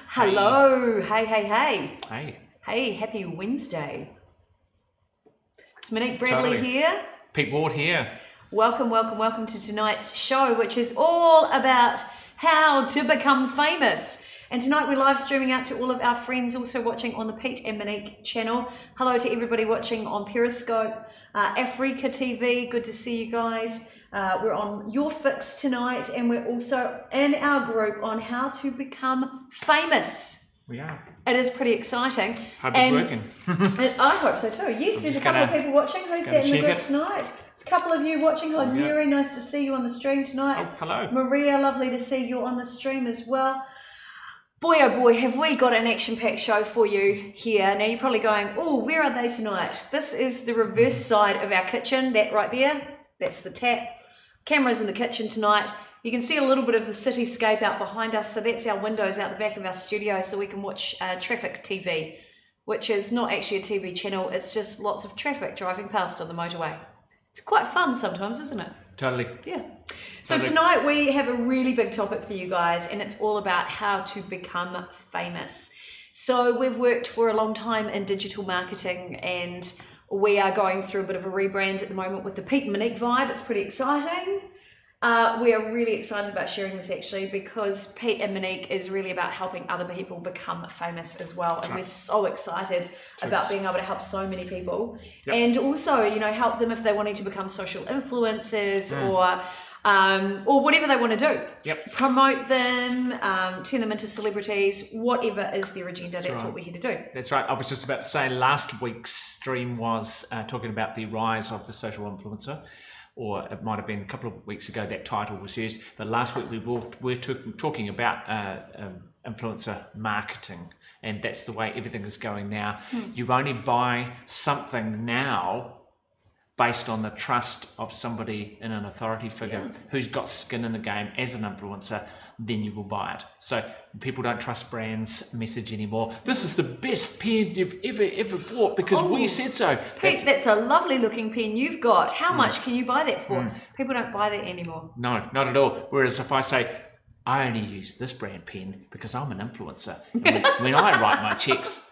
Hello. Hey. Hey. Hey, happy Wednesday. It's Monique Bradley here. Pete Ward here. Welcome to tonight's show, which is all about how to become famous. And tonight we're live streaming out to all of our friends also watching on the Pete and Monique channel. Hello to everybody watching on Periscope, Africa TV, good to see you guys. We're on Your Fix tonight, and we're also in our group on how to become famous. We are. It is pretty exciting. Hope it's working. And I hope so too. Yes, there's a couple of people watching. Who's that in the group tonight? There's a couple of you watching. Hello, Mary. Nice to see you on the stream tonight. Oh, hello. Maria, lovely to see you on the stream as well. Boy, oh boy, have we got an action-packed show for you here. Now you're probably going, oh, where are they tonight? This is the reverse side of our kitchen. That right there, that's the tap. Cameras in the kitchen tonight. You can see a little bit of the cityscape out behind us, so that's our windows out the back of our studio, so we can watch traffic TV, which is not actually a TV channel, it's just lots of traffic driving past on the motorway. It's quite fun sometimes, isn't it? Totally. Yeah. So tonight we have a really big topic for you guys, and it's all about how to become famous. So we've worked for a long time in digital marketing, and we are going through a bit of a rebrand at the moment with the Pete and Monique vibe. It's pretty exciting. We are really excited about sharing this actually, because Pete and Monique is really about helping other people become famous as well. And we're so excited about being able to help so many people. And also, you know, help them if they're wanting to become social influencers or whatever they want to do. Promote them, turn them into celebrities, whatever is their agenda, that's what we're here to do. That's right. I was just about to say last week's stream was talking about the rise of the social influencer. Or it might have been a couple of weeks ago that title was used. But last week we were talking about influencer marketing, and that's the way everything is going now. You only buy something now based on the trust of somebody in an authority figure who's got skin in the game as an influencer, then you will buy it. So people don't trust brands' message anymore. This is the best pen you've ever bought because we said so. Pete, that's a lovely looking pen you've got. How much can you buy that for? People don't buy that anymore. No, not at all. Whereas if I say, I only use this brand pen because I'm an influencer. And when I write my checks,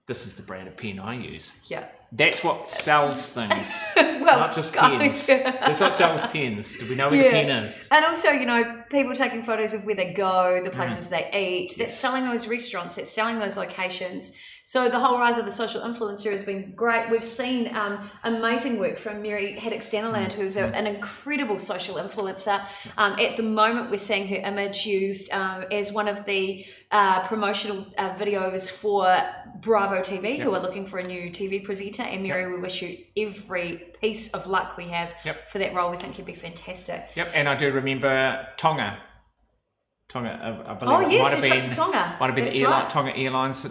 this is the brand of pen I use. Yeah. That's what sells things, well, not just pens. That's what sells pens. Do we know where the pen is? And also, you know, people taking photos of where they go, the places they eat. That's selling those restaurants. That's selling those locations. So the whole rise of the social influencer has been great. We've seen amazing work from Mary Haddock-Staniland, who's an incredible social influencer. At the moment, we're seeing her image used as one of the promotional videos for Bravo TV, who are looking for a new TV presenter. And Mary, we wish you every piece of luck we have for that role. We think you'd be fantastic. And I do remember Tonga, I believe. Oh yes, you took to Tonga. Might have been the airline, Tonga Airlines.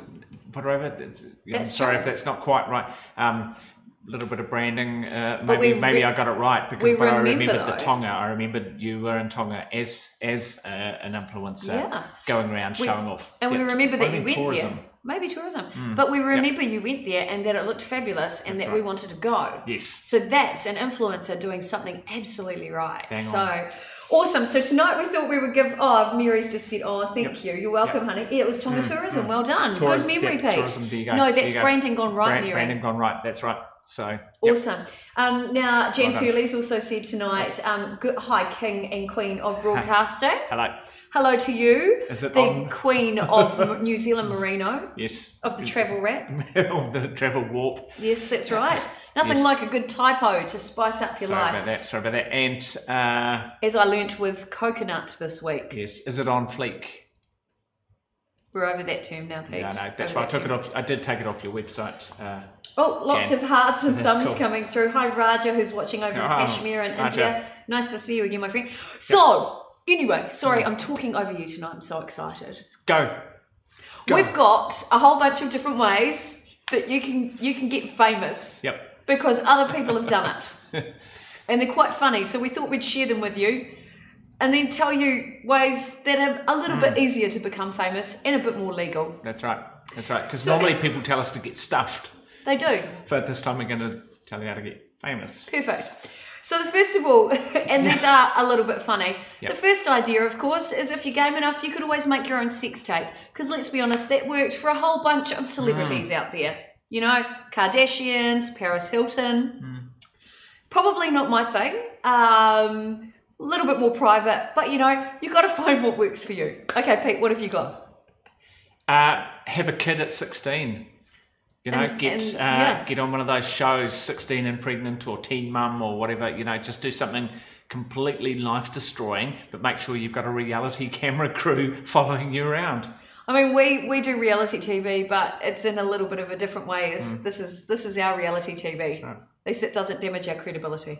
Put her over. I'm sorry if that's not quite right. A little bit of branding. Maybe I got it right because I remembered the Tonga. I remembered you were in Tonga as an influencer going around showing off. And we remember that you went there. Maybe tourism. But we remember you went there and that it looked fabulous and that we wanted to go. Yes. So that's an influencer doing something absolutely right. Awesome. So tonight we thought we would give, Mary's just said, thank you. You're welcome, honey. Yeah, it was Tonga Tourism. Well done. Good memory, Pete. Tourism, there you go. No, that's branding gone right, Mary. Branding gone right. That's right. So awesome. Now, Jan Turley's also said tonight, good, hi, King and Queen of Broadcasting. Hello. Hello to you, Is it the Queen of New Zealand Merino. Yes. Of the travel wrap. Of the travel warp. Yes, that's right. Nothing like a good typo to spice up your life. Sorry about that. And as I learnt with coconut this week. Yes. Is it on fleek? We're over that term now, Pete. No, that's why I took it off. I did take it off your website. Lots of hearts and thumbs coming through. Hi, Raja, who's watching over in Kashmir and India. Nice to see you again, my friend. So, anyway, sorry, I'm talking over you tonight. I'm so excited. Go. We've got a whole bunch of different ways that you can get famous. Because other people have done it. And they're quite funny. So we thought we'd share them with you and then tell you ways that are a little bit easier to become famous and a bit more legal. That's right. Because normally people tell us to get stuffed. They do. But this time we're going to tell you how to get famous. Perfect. So the first of all, and these are a little bit funny, Yep. the first idea, of course, is if you're game enough, you could always make your own sex tape. Because let's be honest, that worked for a whole bunch of celebrities out there. You know, Kardashians, Paris Hilton. Probably not my thing. A little bit more private, but you know, you've got to find what works for you. Okay, Pete, what have you got? Have a kid at 16. You know, get on one of those shows, 16 and Pregnant or Teen Mum or whatever, you know, just do something completely life-destroying, but make sure you've got a reality camera crew following you around. I mean, we do reality TV, but it's in a little bit of a different way. This is our reality TV. That's right. At least it doesn't damage our credibility.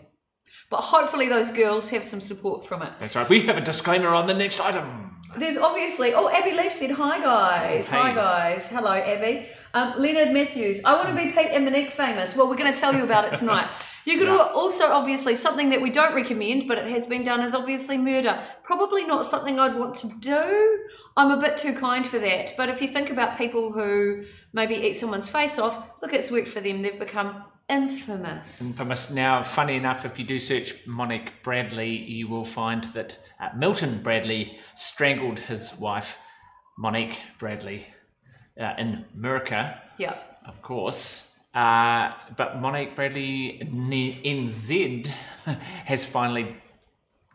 But hopefully those girls have some support from it. That's right. We have a disclaimer on the next item. There's obviously... Oh, Abby Leaf said, hi, guys. Hey. Hi, guys. Hello, Abby. Leonard Matthews, I want to be Pete and Monique famous. Well, we're going to tell you about it tonight. You could also, obviously, something that we don't recommend, but it has been done, is obviously murder. Probably not something I'd want to do. I'm a bit too kind for that. But if you think about people who maybe eat someone's face off, look, it's worked for them. They've become infamous. Infamous. Now, funny enough, if you do search Monique Bradley, you will find that Milton Bradley strangled his wife, Monique Bradley, in America. Yeah. Of course. But Monique Bradley NZ has finally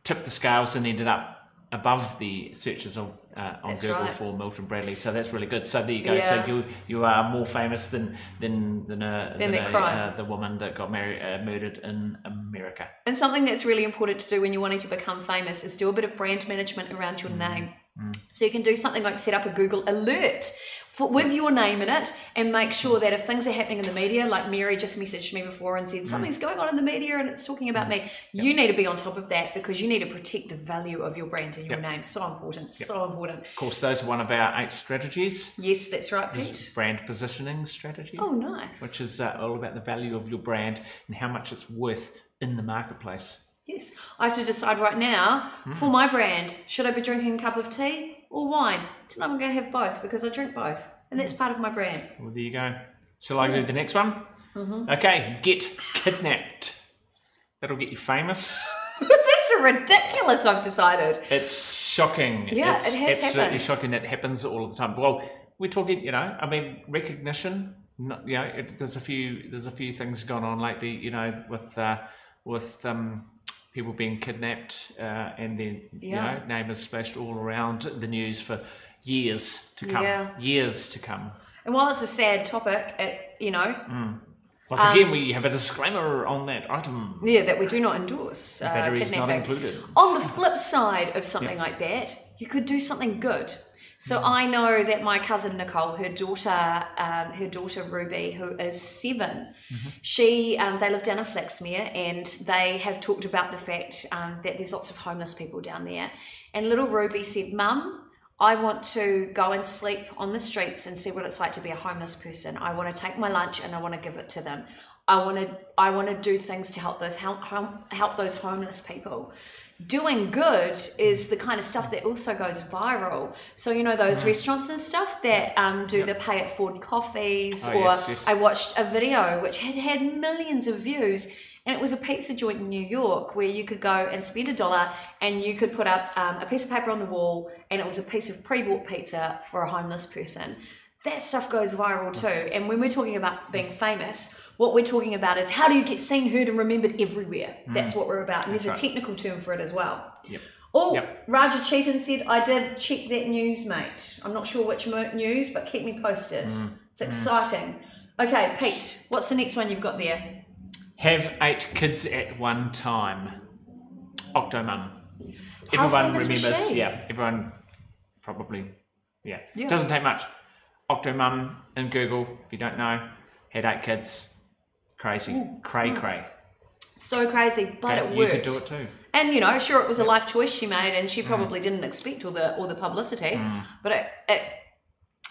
tipped the scales and ended up above the searches of on Google for Milton Bradley, so that's really good. So there you go. Yeah. So you are more famous than the woman that got murdered in America. And something that's really important to do when you're wanting to become famous is do a bit of brand management around your name. So you can do something like set up a Google alert with your name in it, and make sure that if things are happening in the media, like Mary just messaged me before and said something's going on in the media and it's talking about me, you need to be on top of that, because you need to protect the value of your brand and your name. So important, so important. Of course, those are one of our 8 strategies. Yes, that's right, Pete. Brand positioning strategy. Oh, nice. Which is all about the value of your brand and how much it's worth in the marketplace. Yes, I have to decide right now for my brand, should I be drinking a cup of tea or wine? Tonight I'm going to have both, because I drink both, and that's part of my brand. Well, there you go. So I do the next one? Okay, get kidnapped. That'll get you famous. That's ridiculous, I've decided. It's shocking. Yeah, it's it has absolutely happened. shocking. It happens all the time. Well, we're talking, you know, I mean, recognition. You know, there's a few things going on lately, you know, with people being kidnapped, and then you know, name is splashed all around the news for years to come. Years to come. And while it's a sad topic, you know, once again, we have a disclaimer on that item. yeah, that we do not endorse Batteries kidnapping. not included. On the flip side of something like that, you could do something good. So I know that my cousin Nicole, her daughter Ruby, who is 7, they live down in Flaxmere, and they have talked about the fact that there's lots of homeless people down there. And little Ruby said, "Mum, I want to go and sleep on the streets and see what it's like to be a homeless person. I want to take my lunch and I want to give it to them. I want to do things to help those homeless people." Doing good is the kind of stuff that also goes viral. So, you know, those restaurants and stuff that do the pay it forward coffees, I watched a video which had millions of views, and it was a pizza joint in New York where you could go and spend $1 and you could put up a piece of paper on the wall, and it was a piece of pre-bought pizza for a homeless person. That stuff goes viral too. And when we're talking about being famous, what we're talking about is how do you get seen, heard, and remembered everywhere? That's what we're about. And there's a technical term for it as well. Raja Cheaton said, "I did check that news, mate. I'm not sure which news, but keep me posted." It's exciting. Okay, Pete, what's the next one you've got there? Have 8 kids at one time. Octomum. How Everyone famous was remembers. she? Everyone probably. It doesn't take much. Octomum in Google, if you don't know, had 8 kids. Crazy. Cray. So crazy, but it worked. You could do it too. And you know, sure, it was a life choice she made, and she probably didn't expect all the publicity, but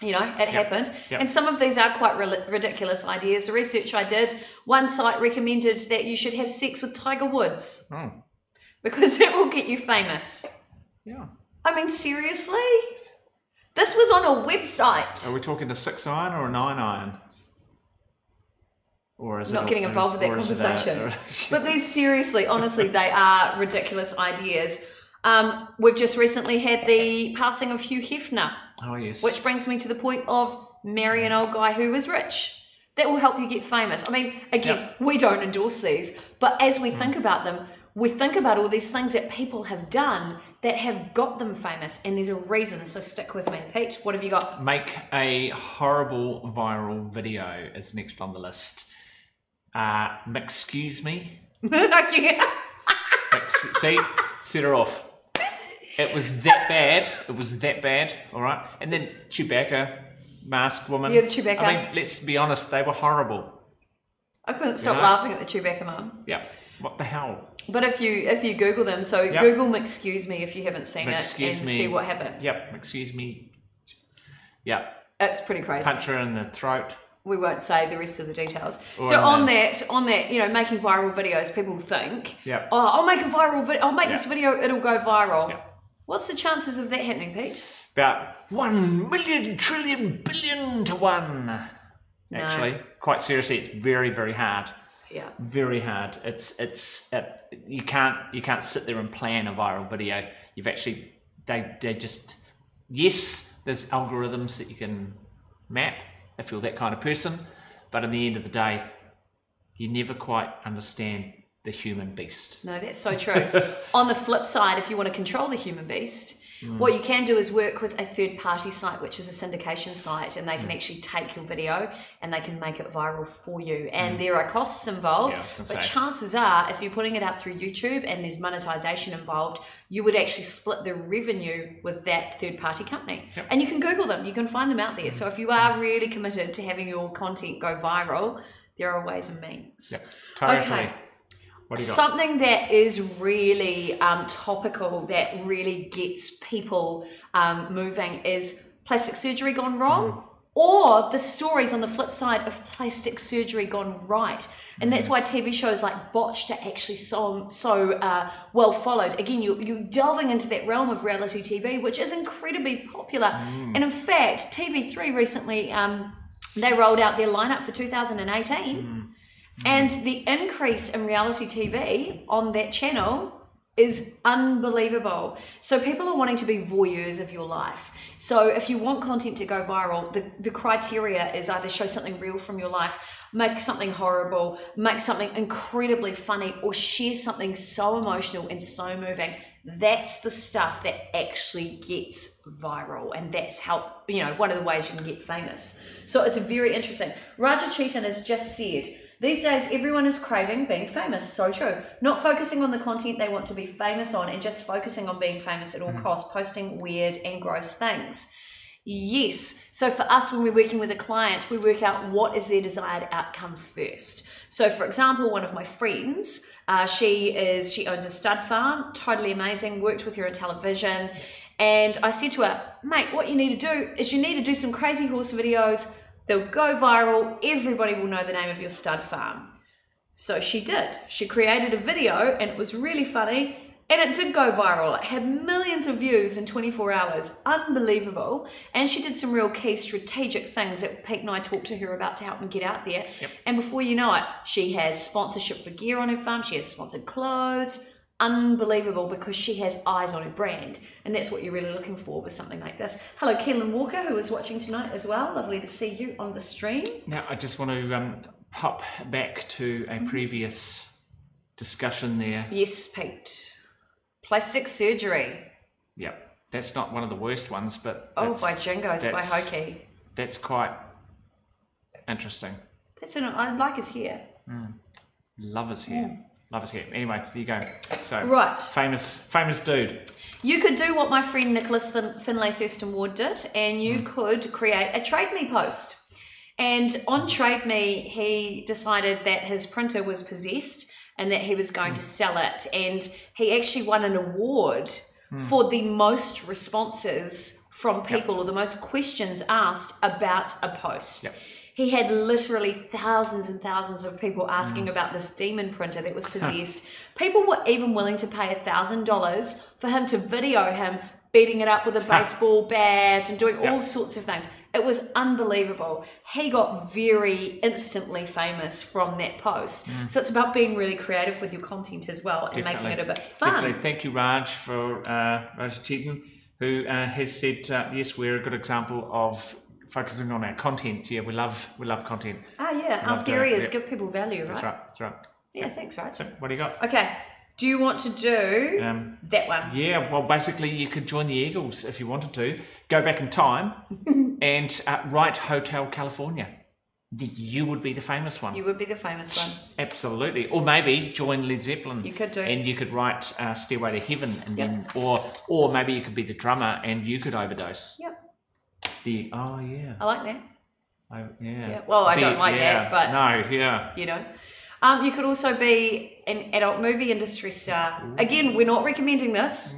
it happened. And some of these are quite ridiculous ideas. The research I did, one site recommended that you should have sex with Tiger Woods because it will get you famous. Yeah. I mean, seriously? This was on a website. Are we talking a 6 iron or a 9 iron? Or is not getting involved with that conversation. But these seriously, honestly, they are ridiculous ideas. We've just recently had the passing of Hugh Hefner. Oh, yes. Which brings me to the point of marry an old guy who is rich. That will help you get famous. I mean, again, we don't endorse these, but as we think about them, we think about all these things that people have done that have got them famous, and there's a reason, so stick with me. Pete, what have you got? Make a horrible viral video is next on the list. Excuse me? See? Set her off. It was that bad. It was that bad, all right? And then Chewbacca, masked woman. Yeah, the Chewbacca. I mean, let's be honest, they were horrible. I couldn't stop laughing at the Chewbacca mum. Yeah. What the hell? But if you Google them, so Google "excuse me" if you haven't seen it, and see what happened. Yep, excuse me. Yep. It's pretty crazy. Punch her in the throat. We won't say the rest of the details. So on that, you know, making viral videos, people think, oh, I'll make a viral video. I'll make this video. It'll go viral. Yep. What's the chances of that happening, Pete? About 1 million trillion billion to 1. No. Actually, quite seriously, it's very, very hard. Yeah. Very hard. You can't sit there and plan a viral video. You've actually they just, yes, there's algorithms that you can map if you're that kind of person, but in the end of the day, you never quite understand the human beast. No, that's so true. On the flip side, if you want to control the human beast, what you can do is work with a third-party site, which is a syndication site, and they can actually take your video and they can make it viral for you. And there are costs involved, but chances are, if you're putting it out through YouTube and there's monetization involved, you would actually split the revenue with that third-party company. Yep. And you can Google them, you can find them out there. So if you are really committed to having your content go viral, there are ways and means. Yep. Totally. Okay. Something that is really topical, that really gets people moving, is plastic surgery gone wrong, or the stories on the flip side of plastic surgery gone right. And that's why TV shows like Botched are actually so well followed. Again, you're delving into that realm of reality TV, which is incredibly popular. And in fact, TV3 recently, they rolled out their lineup for 2018. And the increase in reality TV on that channel is unbelievable. So people are wanting to be voyeurs of your life. So if you want content to go viral, the criteria is either show something real from your life, make something horrible, make something incredibly funny, or share something so emotional and so moving. That's the stuff that actually gets viral, and that's how, you know, one of the ways you can get famous. So it's very interesting. Raja Chetan has just said, these days, everyone is craving being famous. So true. Not focusing on the content they want to be famous on and just focusing on being famous at all costs, posting weird and gross things. Yes. So for us, when we're working with a client, we work out what is their desired outcome first. So for example, one of my friends, she owns a stud farm, totally amazing, worked with her on television. And I said to her, mate, what you need to do is you need to do some crazy horse videos. They'll go viral. Everybody will know the name of your stud farm. So she did. She created a video and it was really funny and it did go viral. It had millions of views in 24 hours. Unbelievable. And she did some real key strategic things that Pete and I talked to her about to help them get out there. Yep. And before you know it, she has sponsorship for gear on her farm. She has sponsored clothes. Unbelievable, because she has eyes on her brand, and that's what you're really looking for with something like this. Hello, Keelan Walker, who is watching tonight as well. Lovely to see you on the stream. Now, I just want to pop back to a previous discussion there. Yes, Pete. Plastic surgery. Yep, that's not one of the worst ones, but by Jingos, by Hoki. That's quite interesting. I like his hair. Love his hair. Love his hair. Anyway, there you go. So, famous dude. You could do what my friend Nicholas Finlay Thurston Ward did, and you could create a Trade Me post. And on Trade Me, he decided that his printer was possessed and that he was going to sell it. And he actually won an award for the most responses from people, or the most questions asked about a post. Yep. He had literally thousands and thousands of people asking about this demon printer that was possessed. People were even willing to pay $1,000 for him to video him beating it up with a baseball bat and doing all sorts of things. It was unbelievable. He got very instantly famous from that post. So it's about being really creative with your content as well and making it a bit fun. Definitely. Thank you, Raj, for Raj Chetan, who has said, yes, we're a good example of focusing on our content. Yeah, we love content. Our theory is give people value, right? That's right. Yeah, thanks, Raj. So what do you got? Okay. Do you want to do that one? Yeah, well, basically, you could join the Eagles if you wanted to. Go back in time and write Hotel California. You would be the famous one. You would be the famous one. Absolutely. Or maybe join Led Zeppelin. You could do. And you could write Stairway to Heaven. And then, or maybe you could be the drummer and you could overdose. Yep. I like that. Yeah. Well, I don't like that, but... No, yeah. You know. You could also be an adult movie industry star. Ooh. Again, we're not recommending this,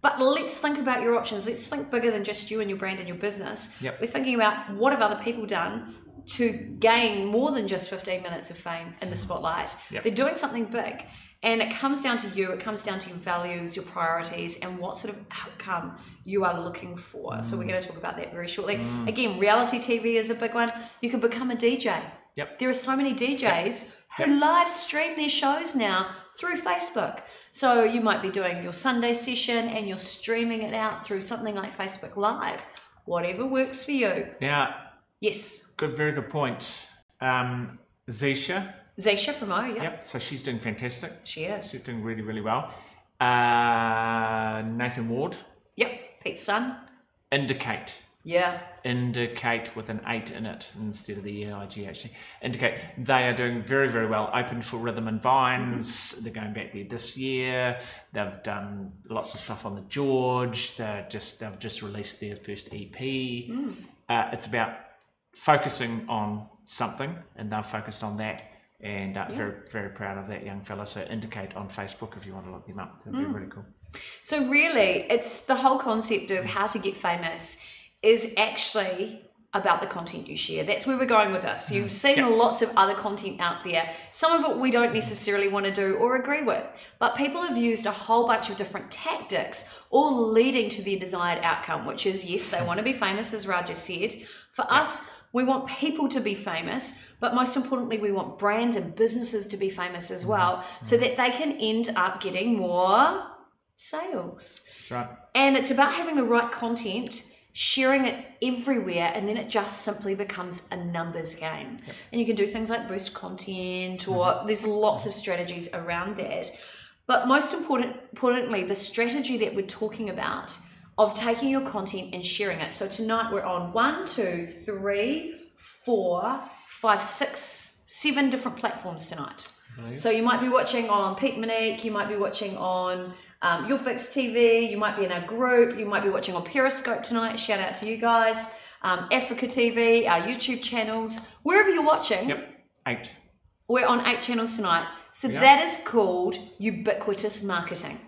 but let's think about your options. Let's think bigger than just you and your brand and your business. Yep. We're thinking about what have other people done to gain more than just 15 minutes of fame in the spotlight. Yep. They're doing something big. And it comes down to you, it comes down to your values, your priorities, and what sort of outcome you are looking for. So we're going to talk about that very shortly. Again, reality TV is a big one. You can become a DJ. Yep. There are so many DJs who live stream their shows now through Facebook. So you might be doing your Sunday session and you're streaming it out through something like Facebook Live. Whatever works for you. Now, yes. Very good point. Zisha from O, Yep, so she's doing fantastic. She is. She's doing really, really well. Nathan Ward. Yep, Pete's son. Indicate. Yeah. Indicate with an 8 in it instead of the EIG actually. Indicate. They are doing very, very well. Open for Rhythm and Vines. They're going back there this year. They've done lots of stuff on the George. They've just released their first EP. It's about focusing on something, and they've focused on that. And very, very proud of that young fella. So Indicate on Facebook if you want to look them up. That'd be really cool. So really, it's the whole concept of how to get famous is actually about the content you share. That's where we're going with this. You've seen lots of other content out there. Some of it we don't necessarily want to do or agree with, but people have used a whole bunch of different tactics, all leading to their desired outcome, which is, yes, they want to be famous, as Raja said. For us, we want people to be famous, but most importantly, we want brands and businesses to be famous as well, so that they can end up getting more sales. That's right. And it's about having the right content, sharing it everywhere, and then it just simply becomes a numbers game. And you can do things like boost content, or there's lots of strategies around that. But most importantly, the strategy that we're talking about of taking your content and sharing it. So tonight we're on 1, 2, 3, 4, 5, 6, 7 different platforms tonight. Nice. So you might be watching on Pete Monique, you might be watching on YourFixTV, you might be in a group, you might be watching on Periscope tonight. Shout out to you guys. Africa TV, our YouTube channels, wherever you're watching. Yep, 8. We're on 8 channels tonight. So that is called Ubiquitous Marketing,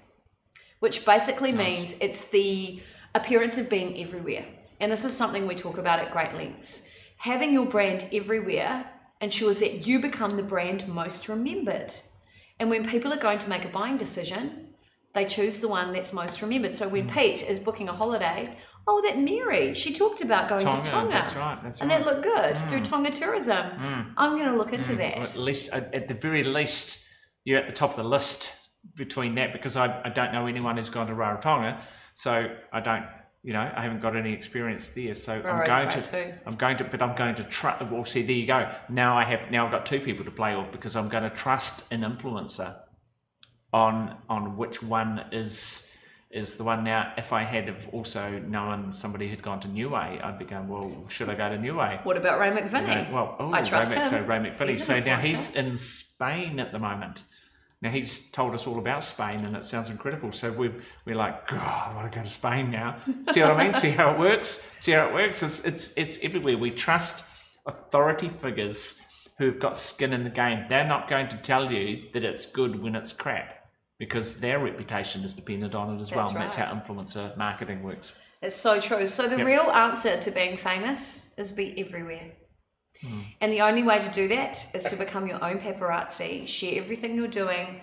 which basically means it's the appearance of being everywhere. And this is something we talk about at great lengths. Having your brand everywhere ensures that you become the brand most remembered. And when people are going to make a buying decision, they choose the one that's most remembered. So when Pete is booking a holiday, oh, that Mary, she talked about going to Tonga. That's right. And that looked good through Tonga Tourism. I'm going to look into that. Well, at the very least, you're at the top of the list between that, because I don't know anyone who's gone to Rarotonga, so I don't, I haven't got any experience there. So I'm going to trust. Well, see, there you go. Now I've got 2 people to play off, because I'm going to trust an influencer on which one is the one. Now, if I had also known somebody who'd gone to Niue, I'd be going, well, should I go to Niue? What about Ray McVinney? I trust him. So Ray McVinney. So now he's in Spain at the moment. Now he's told us all about Spain, and it sounds incredible. So we're like, God, I want to go to Spain now. See what I mean? See how it works? It's everywhere. We trust authority figures who've got skin in the game. They're not going to tell you that it's good when it's crap, because their reputation is dependent on it as well. And that's how influencer marketing works. It's so true. So the real answer to being famous is be everywhere. And the only way to do that is to become your own paparazzi, share everything you're doing,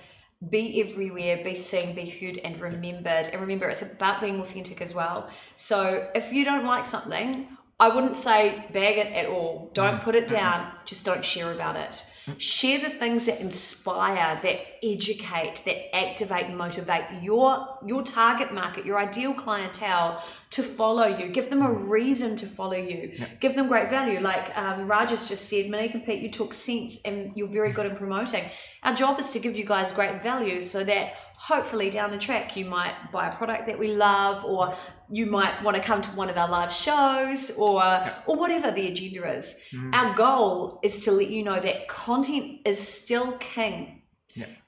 be everywhere, be seen, be heard and remembered. And remember, it's about being authentic as well. So if you don't like something, I wouldn't say bag it at all. Don't put it down, just don't share about it. Share the things that inspire, that educate, that activate and motivate your target market, your ideal clientele to follow you. Give them a reason to follow you. Give them great value. Like Raj has just said, Monique and Pete, you talk sense and you're very good in promoting. Our job is to give you guys great value so that hopefully down the track you might buy a product that we love, or you might want to come to one of our live shows, or whatever the agenda is. Our goal is to let you know that content is still king,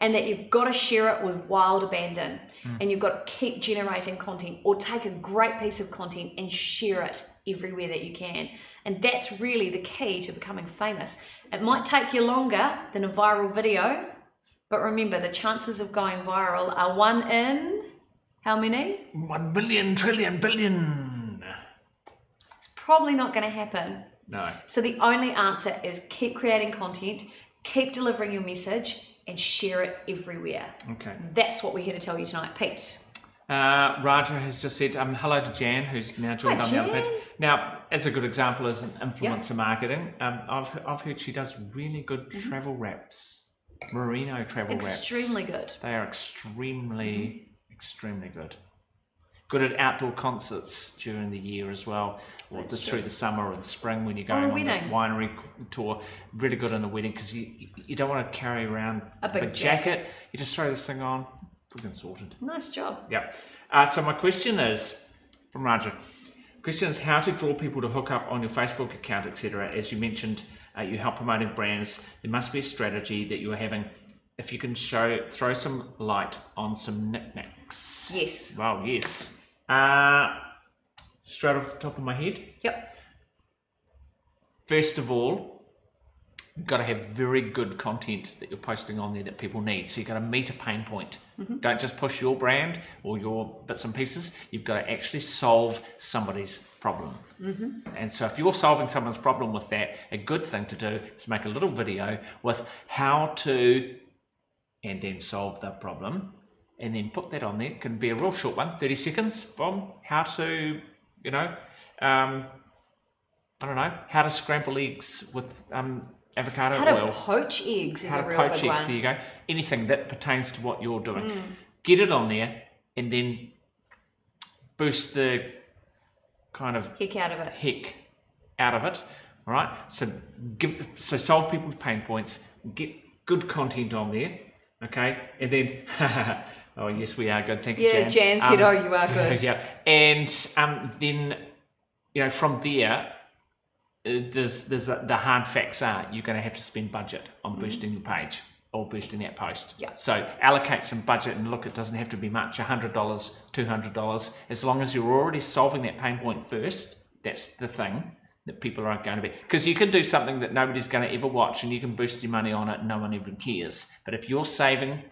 and that you've got to share it with wild abandon, and you've got to keep generating content, or take a great piece of content and share it everywhere that you can. And that's really the key to becoming famous. It might take you longer than a viral video, but remember, the chances of going viral are 1 in how many? 1 billion, trillion, billion. It's probably not going to happen. No. So the only answer is keep creating content, keep delivering your message, and share it everywhere. Okay. That's what we're here to tell you tonight. Pete. Raja has just said hello to Jan, who's now joined on the other page. Now, as a good example as an influencer marketing, I've heard she does really good travel wraps. Merino travel wraps. Extremely good. They are extremely good. Good at outdoor concerts during the year as well, or through the summer and spring when you're going on that winery tour. Really good on a wedding, because you don't want to carry around a big jacket. You just throw this thing on, freaking sorted. Nice job. Yep. So my question is, from Raja, question is how to draw people to hook up on your Facebook account, etc. As you mentioned, you help promoting brands. There must be a strategy that you're having. If you can throw some light on some knickknacks. Yes. Well, yes. Straight off the top of my head. Yep. First of all, you've got to have very good content that you're posting on there that people need. So you've got to meet a pain point. Don't just push your brand or your bits and pieces. You've got to actually solve somebody's problem. And so if you're solving someone's problem with that, a good thing to do is make a little video with how to, and then solve the problem, and then put that on there. It can be a real short one, 30 seconds, from how to, I don't know, how to scramble eggs with avocado oil. How to poach eggs is a real big one. There you go. Anything that pertains to what you're doing. Get it on there, and then boost the kind of heck out of it. All right. So solve people's pain points. Get good content on there. Okay, and then oh yes, we are good. Thank you, Jan. Yeah, Jan said, "Oh, you are good." Yeah, and then from there. There's the hard facts are you're going to have to spend budget on boosting your page or boosting that post. Yeah. So allocate some budget and look, it doesn't have to be much, $100, $200. As long as you're already solving that pain point first, that's the thing that people aren't going to be. Because you can do something that nobody's going to ever watch and you can boost your money on it and no one even cares. But if you're solving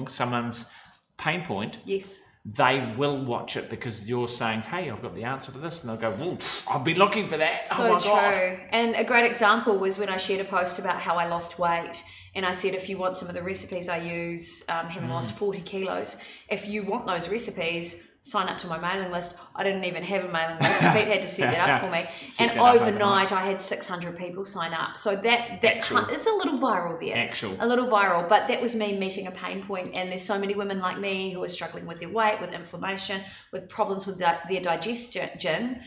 someone's pain point, yes, they will watch it because you're saying, hey, I've got the answer to this. And they'll go, well, I've been looking for that. So oh my true. God. And a great example was when I shared a post about how I lost weight. And I said, if you want some of the recipes I use, having lost 40 kilos, if you want those recipes, sign up to my mailing list. I didn't even have a mailing list. Pete had to set that up for me. And overnight, I had 600 people sign up. So that is a little viral there. A little viral. But that was me meeting a pain point. And there's so many women like me who are struggling with their weight, with inflammation, with problems with their digestion.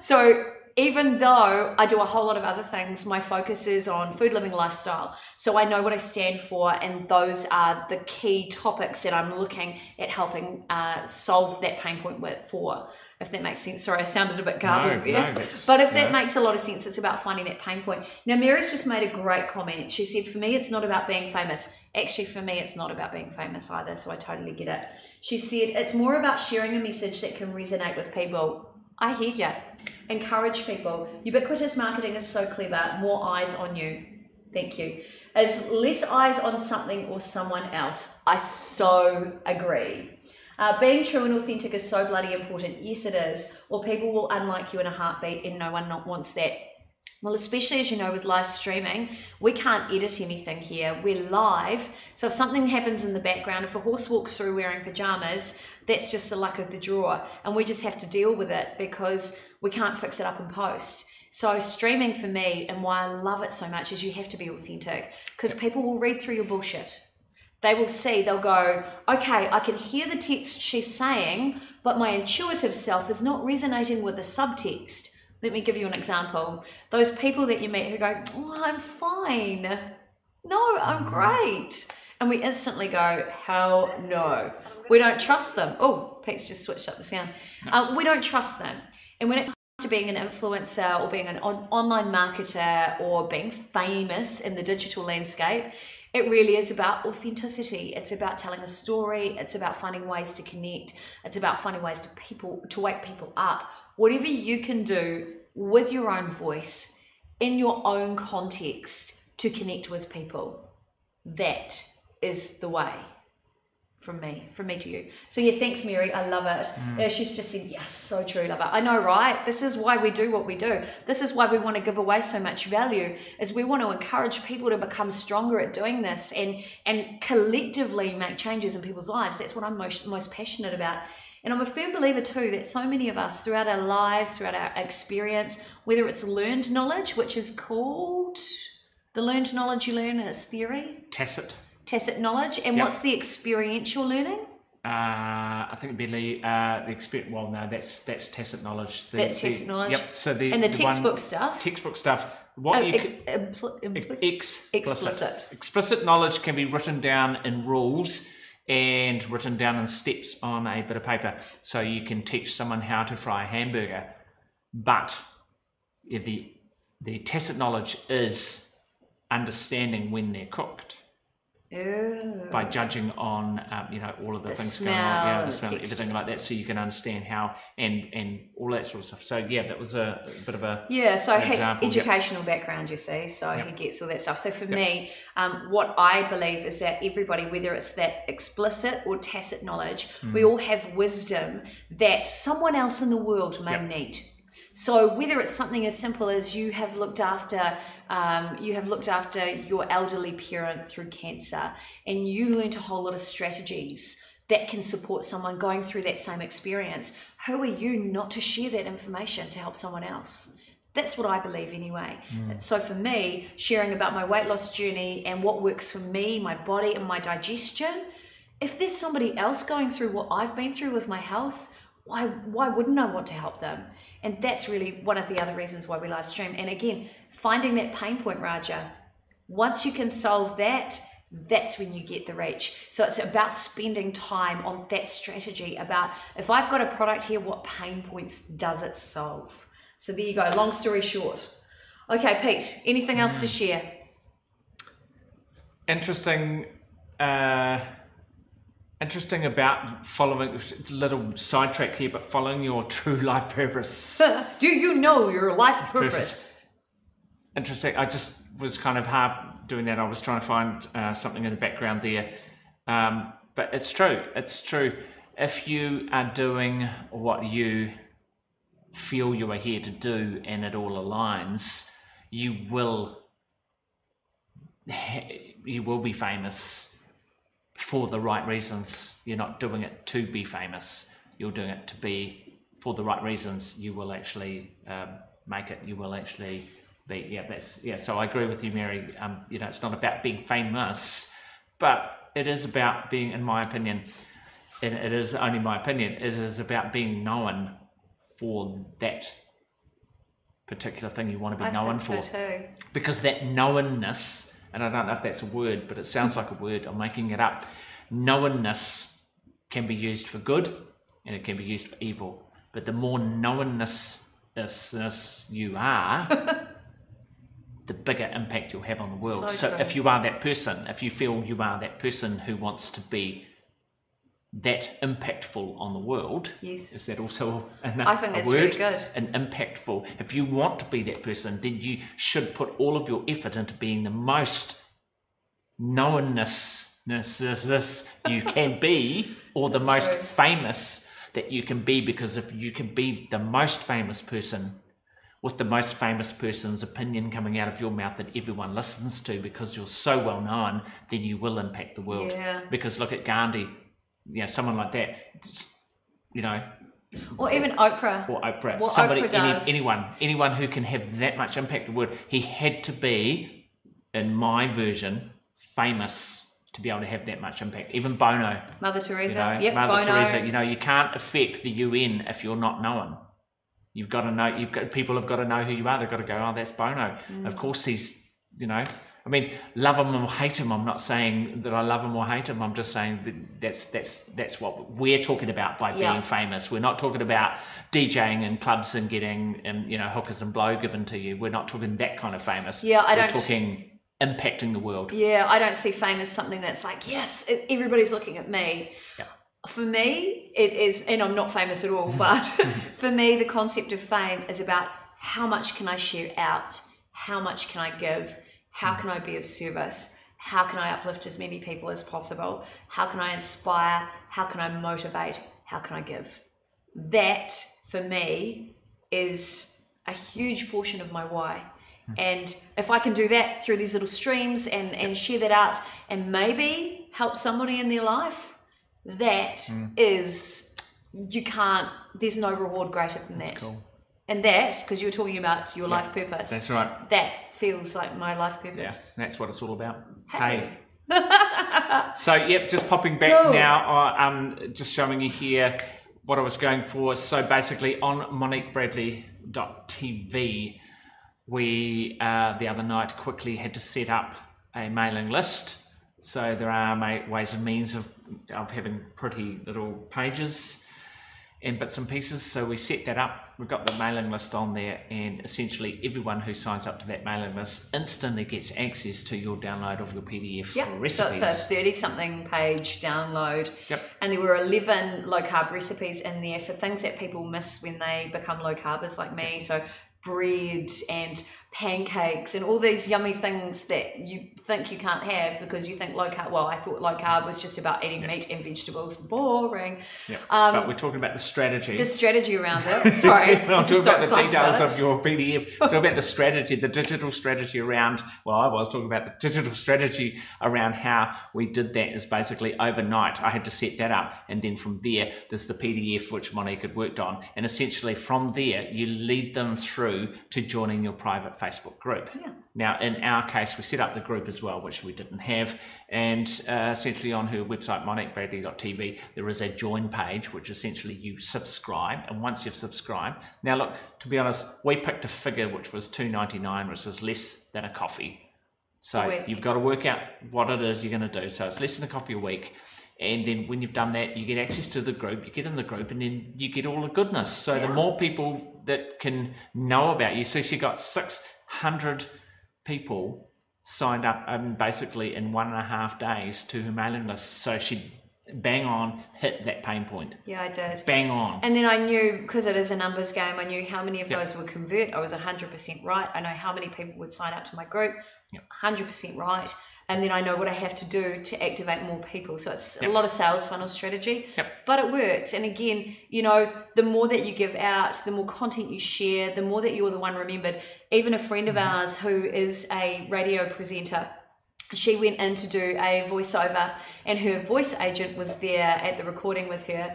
So even though I do a whole lot of other things, my focus is on food, living, lifestyle. So I know what I stand for, and those are the key topics that I'm looking at helping solve that pain point for, if that makes sense. Sorry, I sounded a bit garbled there. But if that makes a lot of sense, it's about finding that pain point. Now, Mary's just made a great comment. She said, for me, it's not about being famous. Actually, for me, it's not about being famous either, so I totally get it. She said, it's more about sharing a message that can resonate with people. I hear you. Encourage people. Ubiquitous marketing is so clever. More eyes on you. Thank you. As less eyes on something or someone else. I so agree. Being true and authentic is so bloody important. Yes, it is. Or people will unlike you in a heartbeat, and no one wants that. Well, especially as you know, with live streaming, we can't edit anything here. We're live. So if something happens in the background, if a horse walks through wearing pajamas, that's just the luck of the draw. And we just have to deal with it because we can't fix it up in post. So streaming for me, and why I love it so much, is you have to be authentic, because people will read through your bullshit. They will see, they'll go, okay, I can hear the text she's saying, but my intuitive self is not resonating with the subtext. Let me give you an example. Those people that you meet who go, oh, I'm fine. No, I'm great. And we instantly go, hell no. We don't trust them. Oh, Pete's just switched up the sound. We don't trust them. And when it comes to being an influencer or being an online marketer or being famous in the digital landscape, it really is about authenticity. It's about telling a story. It's about finding ways to connect. It's about finding ways to wake people up. Whatever you can do with your own voice, in your own context, to connect with people, that is the way. From me to you. So yeah, thanks Mary, I love it. She's just said, yes, so true, love it. I know, right? This is why we do what we do. This is why we want to give away so much value, is we want to encourage people to become stronger at doing this and collectively make changes in people's lives. That's what I'm most passionate about. And I'm a firm believer too that so many of us throughout our lives, throughout our experience, whether it's learned knowledge, which is called the learned knowledge you learn as theory. Tacit knowledge. And what's the experiential learning? I think it'd be the experience. Well, no, that's tacit knowledge. That's tacit knowledge. Yep. So the textbook stuff. Textbook stuff. What explicit. Explicit knowledge can be written down in rules and written down in steps on a bit of paper. So you can teach someone how to fry a hamburger. But if the tacit knowledge is understanding when they're cooked. Ooh. By judging on all of the things smell, going on, the smell, texture. everything like that, so you can understand how and all that sort of stuff. So yeah, that was a bit of a so example. educational background, you see, so he gets all that stuff. So for me, what I believe is that everybody, whether it's that explicit or tacit knowledge, we all have wisdom that someone else in the world may need. So whether it's something as simple as you have looked after your elderly parent through cancer, and you learned a whole lot of strategies that can support someone going through that same experience, who are you not to share that information to help someone else? That's what I believe anyway. So for me, sharing about my weight loss journey and what works for me, my body and my digestion, if there's somebody else going through what I've been through with my health, why wouldn't I want to help them? And that's really one of the other reasons why we live stream. And again, finding that pain point, Raja. Once you can solve that, that's when you get the reach. So it's about spending time on that strategy about, if I've got a product here, what pain points does it solve? So there you go, long story short. Okay, Pete, anything else to share? Interesting about following, little sidetrack here, but following your true life purpose. Do you know your life purpose? Interesting. I just was kind of half doing that. I was trying to find something in the background there. But it's true. It's true. If you are doing what you feel you are here to do and it all aligns, you will be famous for the right reasons. You're not doing it to be famous. You're doing it to be for the right reasons. You will actually make it. You will actually be. So I agree with you, Mary. It's not about being famous, but it is about being, in my opinion, and it is only my opinion, it is about being known for that particular thing you want to be known for. So too. Because that knownness, and I don't know if that's a word, but it sounds like a word, I'm making it up. Knownness can be used for good and it can be used for evil. But the more knownness you are, the bigger impact you'll have on the world. So if you are that person, if you feel you are that person who wants to be that impactful on the world, is that also I think that's word? Really good. An impactful. If you want to be that person, then you should put all of your effort into being the most knownness you can be, or the most famous that you can be. Because if you can be the most famous person with the most famous person's opinion coming out of your mouth that everyone listens to because you're so well known, then you will impact the world. Yeah. Because look at Gandhi, someone like that, Or even Oprah. Or Oprah. What Somebody, Oprah does. anyone who can have that much impact on the world. He had to be, in my version, famous to be able to have that much impact. Even Bono. Mother Teresa. Mother Bono. Teresa. You can't affect the UN if you're not known. You've got to know. People have got to know who you are. They've got to go, oh, that's Bono. Of course, he's. I mean, love him or hate him. I'm not saying that I love him or hate him. I'm just saying that that's what we're talking about by being famous. We're not talking about DJing in clubs and getting hookers and blow given to you. We're not talking that kind of famous. Yeah, we're talking impacting the world. Yeah, I don't see fame as something that's like, yes, everybody's looking at me. Yeah. For me, it is, and I'm not famous at all, but for me, the concept of fame is about how much can I share out? How much can I give? How can I be of service? How can I uplift as many people as possible? How can I inspire? How can I motivate? How can I give? That, for me, is a huge portion of my why. And if I can do that through these little streams and share that out and maybe help somebody in their life, that is, there's no reward greater than that. Cool. And that, because you were talking about your life purpose. That's right. That feels like my life purpose. Yeah, that's what it's all about. Hey. So, just popping back now, just showing you here what I was going for. So basically on MoniqueBradley.tv, we, the other night, quickly had to set up a mailing list. So there are ways and means of having pretty little pages and bits and pieces. So we set that up. We've got the mailing list on there, and essentially everyone who signs up to that mailing list instantly gets access to your download of your PDF recipes. So it's a 30-something page download. Yep. And there were 11 low-carb recipes in there for things that people miss when they become low-carbers like me. So bread and pancakes and all these yummy things that you think you can't have because you think low carb. Well, I thought low carb was just about eating meat and vegetables. Boring. Yeah. But we're talking about the strategy. The strategy around it. Sorry. I'm talking about the details of your PDF. Talking about the strategy, the digital strategy around, I was talking about the digital strategy around how we did that is basically overnight. I had to set that up. And then from there, there's the PDF, which Monique had worked on. And essentially from there, you lead them through to joining your private Facebook group. Yeah. Now, in our case, we set up the group as well, which we didn't have. And essentially on her website, MoniqueBradley.tv, there is a join page, which essentially you subscribe. And once you've subscribed, now look, to be honest, we picked a figure which was $2.99, which is less than a coffee. So you've got to work out what it is you're going to do. So it's less than a coffee a week. And then when you've done that, you get access to the group, you get in the group, and then you get all the goodness. So the more people that can know about you. So she got 600 people signed up basically in 1.5 days to her mailing list. So she bang on hit that pain point. Yeah, I did. Bang on. And then I knew, because it is a numbers game, I knew how many of those would convert. I was 100% right. I know how many people would sign up to my group. 100% right. And then I know what I have to do to activate more people. So it's a lot of sales funnel strategy, but it works. And again, the more that you give out, the more content you share, the more that you're the one remembered. Even a friend of ours who is a radio presenter, she went in to do a voiceover and her voice agent was there at the recording with her.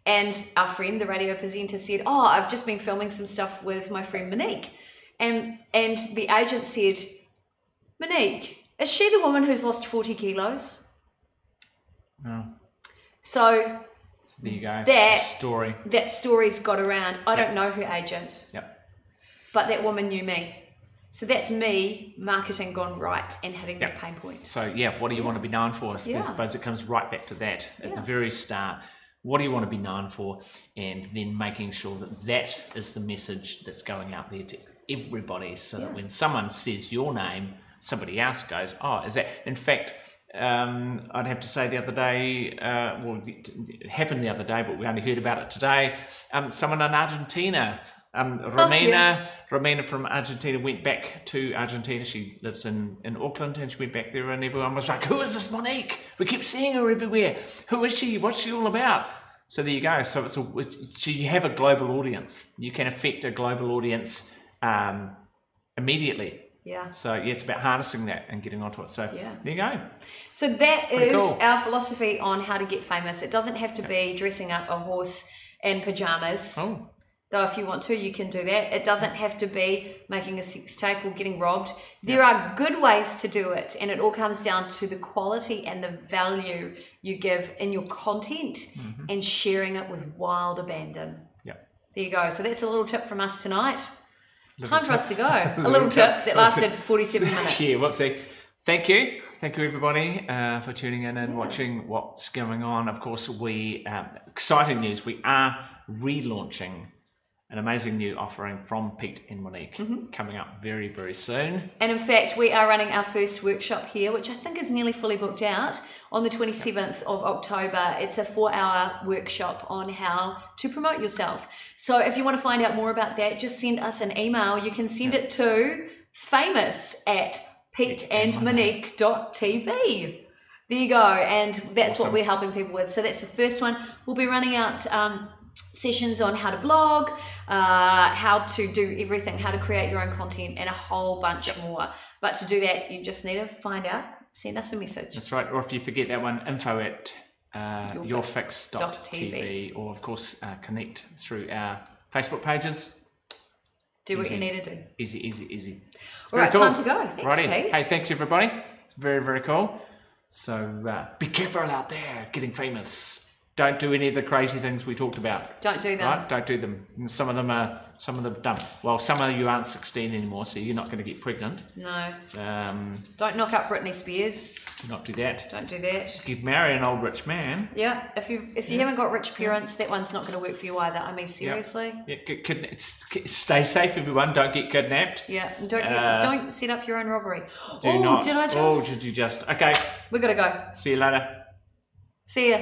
And our friend, the radio presenter, said, I've just been filming some stuff with my friend Monique. And the agent said, Monique, is she the woman who's lost 40 kilos? No. So there you go. That story. That story's got around. I don't know her agent. But that woman knew me. So that's me, marketing gone right and hitting that pain point. So what do you want to be known for? I suppose it comes right back to that at the very start. What do you want to be known for? And then making sure that is the message that's going out there to everybody, so that when someone says your name, somebody else goes, is that? In fact, I'd have to say the other day, it happened the other day, but we only heard about it today. Someone in Argentina, Romina from Argentina went back to Argentina. She lives in Auckland, and she went back there, and everyone was like, who is this Monique? We keep seeing her everywhere. Who is she? What's she all about? So there you go. So you have a global audience. You can affect a global audience immediately. Yeah. So yeah, it's about harnessing that and getting onto it. So there you go. So that Pretty is cool. our philosophy on how to get famous. It doesn't have to be dressing up a horse in pajamas. Oh. Though if you want to, you can do that. It doesn't have to be making a sex tape or getting robbed. There are good ways to do it, and it all comes down to the quality and the value you give in your content and sharing it with wild abandon. Yeah. There you go. So that's a little tip from us tonight. Time for us to go. A little tip that lasted 47 minutes. Yeah, whoopsie. Thank you. Thank you, everybody, for tuning in and watching what's going on. Of course, exciting news. We are relaunching an amazing new offering from Pete and Monique coming up very, very soon. And in fact, we are running our first workshop here, which I think is nearly fully booked out, on the 27th of October. It's a 4-hour workshop on how to promote yourself. So if you want to find out more about that, just send us an email. You can send it to famous@peteandmonique.tv. There you go. And that's what we're helping people with. So that's the first one. We'll be running out sessions on how to blog, how to do everything, how to create your own content, and a whole bunch more. But to do that, you just need to find out, send us a message. That's right. Or if you forget that one, info@YourFixTV, or of course connect through our Facebook pages. Do what you need to do. Easy. All right, time to go. Thanks, Pete. Hey, thanks everybody. It's very, very cool. So be careful out there getting famous. Don't do any of the crazy things we talked about. Don't do them. Right? Don't do them. And some of them dumb. Well, some of you aren't 16 anymore, so you're not going to get pregnant. No. Don't knock up Britney Spears. Do not do that. Don't do that. You'd marry an old rich man. Yeah. If you haven't got rich parents, that one's not going to work for you either. I mean, seriously. Yeah. Stay safe, everyone. Don't get kidnapped. Yeah. Don't set up your own robbery. Did you just? Okay. We gotta go. See you later. See ya.